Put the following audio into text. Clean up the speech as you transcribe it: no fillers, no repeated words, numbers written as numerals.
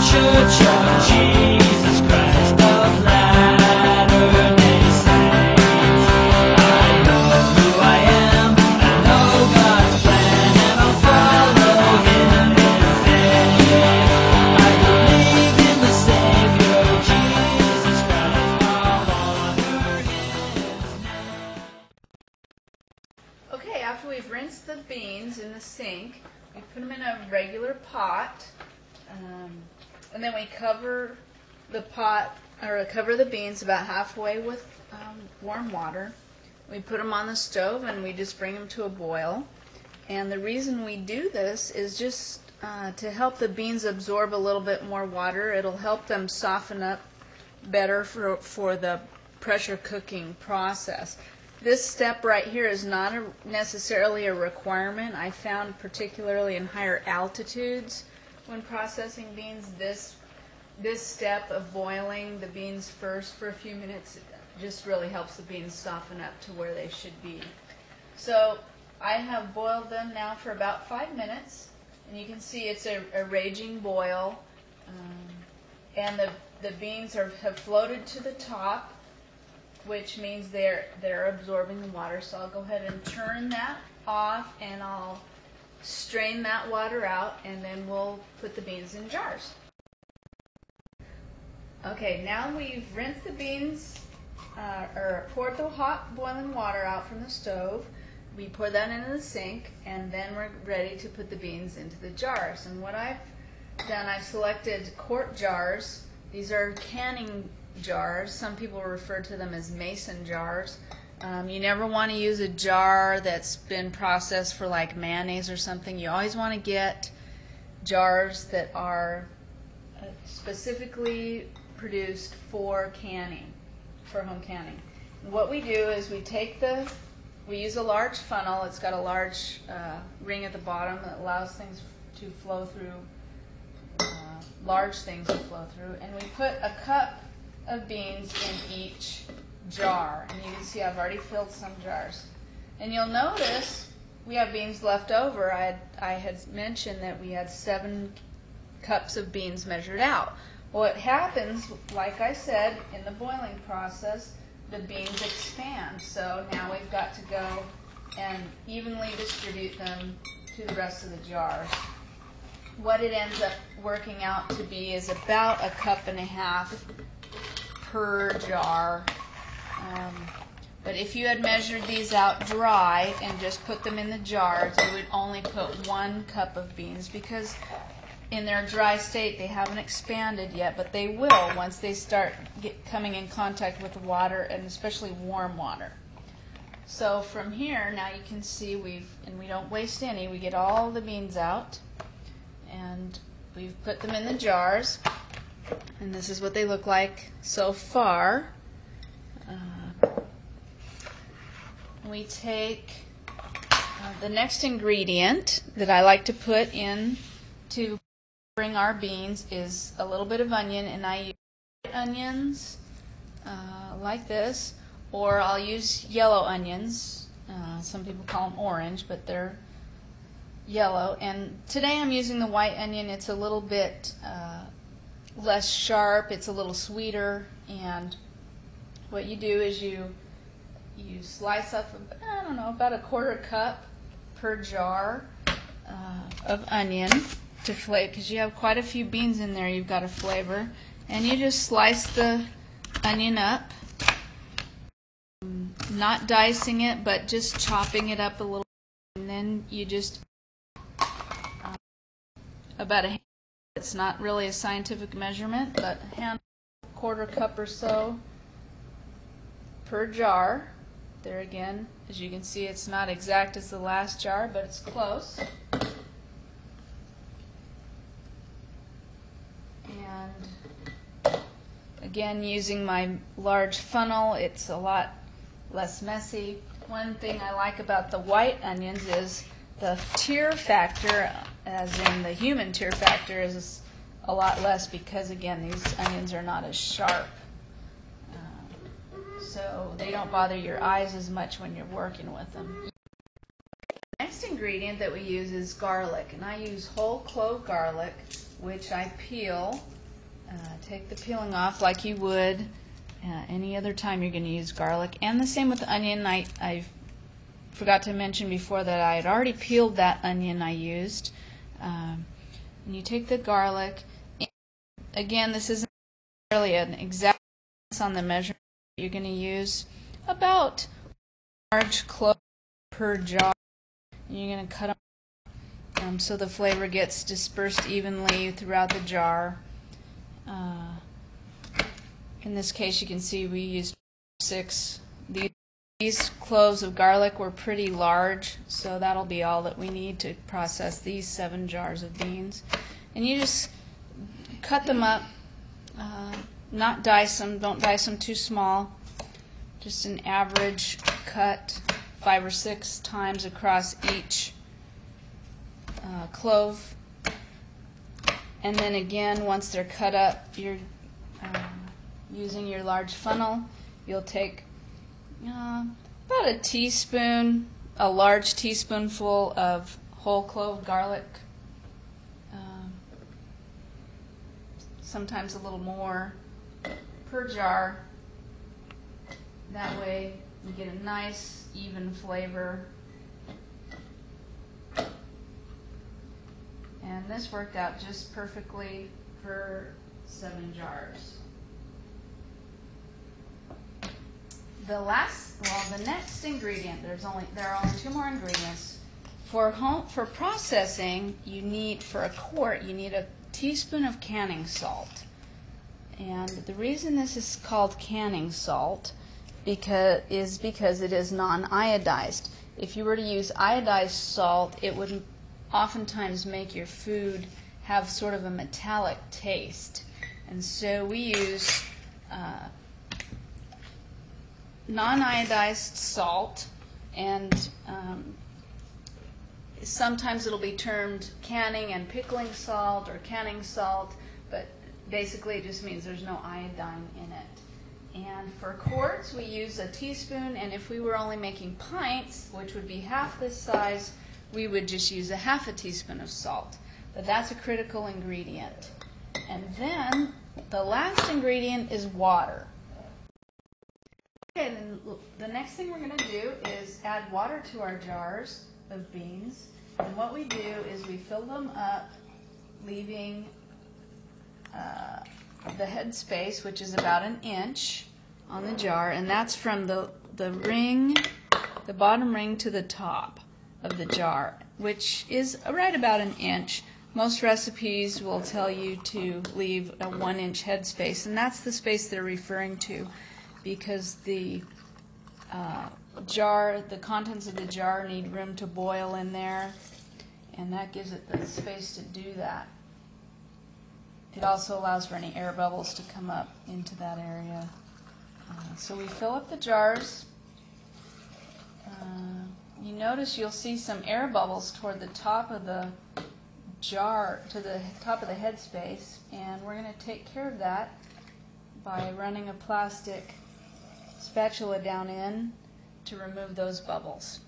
Church of Jesus Christ of Latter-day Saints. I know who I am, I know God's plan, and I'll follow Him instead. I believe in the Savior Jesus Christ, I'll honor His name. Okay, after we've rinsed the beans in the sink, we put them in a regular pot. And then we cover the pot, or cover the beans about halfway with warm water. We put them on the stove and we just bring them to a boil. And the reason we do this is just to help the beans absorb a little bit more water. It'll help them soften up better for the pressure cooking process. This step right here is not necessarily a requirement. I found particularly in higher altitudes, when processing beans, this step of boiling the beans first for a few minutes just really helps the beans soften up to where they should be. So I have boiled them now for about 5 minutes, and you can see it's a raging boil, and the beans have floated to the top, which means they're absorbing the water. So I'll go ahead and turn that off, and I'll strain that water out, and then we'll put the beans in jars. Okay, now we've rinsed the beans, or poured the hot boiling water out from the stove. We pour that into the sink, and then we're ready to put the beans into the jars. And what I've done, I've selected quart jars. These are canning jars. Some people refer to them as mason jars. You never want to use a jar that's been processed for like mayonnaise or something. You always want to get jars that are specifically produced for canning, for home canning. And what we do is we use a large funnel. It's got a large ring at the bottom that allows things to flow through, large things to flow through. And we put a cup of beans in each jar, and you can see I've already filled some jars. And you'll notice we have beans left over. I had mentioned that we had 7 cups of beans measured out. What happens, like I said, in the boiling process, the beans expand. So now we've got to go and evenly distribute them to the rest of the jars. What it ends up working out to be is about 1.5 cups per jar. But if you had measured these out dry and just put them in the jars, you would only put 1 cup of beans, because in their dry state they haven't expanded yet, but they will once they start coming in contact with water, and especially warm water. So from here, now you can see we don't waste any. We get all the beans out, and we've put them in the jars, and this is what they look like so far. We take the next ingredient that I like to put in to bring our beans is a little bit of onion, and I use onions like this, or I'll use yellow onions. Some people call them orange, but they're yellow. And today I'm using the white onion. It's a little bit less sharp. It's a little sweeter. And what you do is you slice up, I don't know, about 1/4 cup per jar of onion to flavor, because you have quite a few beans in there you've got to flavor. And you just slice the onion up, not dicing it, but just chopping it up a little. And then you just about a handful. It's not really a scientific measurement, but a handful, 1/4 cup or so per jar. There again, as you can see, it's not exact as the last jar, but it's close. And again, using my large funnel, it's a lot less messy. One thing I like about the white onions is the tear factor, as in the human tear factor, is a lot less, because again, these onions are not as sharp. so they don't bother your eyes as much when you're working with them. Next ingredient that we use is garlic, and I use whole clove garlic, which I peel. Take the peeling off like you would any other time you're going to use garlic. And the same with the onion. I forgot to mention before that I had already peeled that onion I used. And you take the garlic. And again, this isn't really an exact on the measurement you're going to use. About a large clove per jar. And you're going to cut them so the flavor gets dispersed evenly throughout the jar. In this case, you can see we used 6. These cloves of garlic were pretty large, so that'll be all that we need to process these 7 jars of beans. And you just cut them up, not dice them, don't dice them too small, just an average cut 5 or 6 times across each clove. And then again, once they're cut up, you're using your large funnel. You'll take about a teaspoon, a large teaspoonful of whole clove garlic, sometimes a little more per jar. That way you get a nice even flavor. And this worked out just perfectly for 7 jars. The next ingredient, there are only 2 more ingredients. For processing, for a quart, you need a teaspoon of canning salt. And the reason this is called canning salt is because it is non-iodized. If you were to use iodized salt, it would oftentimes make your food have sort of a metallic taste. And so we use non-iodized salt, and sometimes it'll be termed canning and pickling salt or canning salt, but basically it just means there's no iodine in it. And for quarts we use a teaspoon, and if we were only making pints, which would be half this size, we would just use a half a teaspoon of salt. But that's a critical ingredient. And then the last ingredient is water. Okay, then the next thing we're going to do is add water to our jars of beans. And what we do is we fill them up, leaving the head space, which is about 1 inch on the jar, and that's from the bottom ring to the top of the jar, which is right about 1 inch. Most recipes will tell you to leave a 1 inch head space, and that's the space they're referring to, because the contents of the jar need room to boil in there, and that gives it the space to do that. It also allows for any air bubbles to come up into that area. So we fill up the jars. You notice you'll see some air bubbles toward the top of the jar, to the top of the head space, and we're going to take care of that by running a plastic spatula down in to remove those bubbles.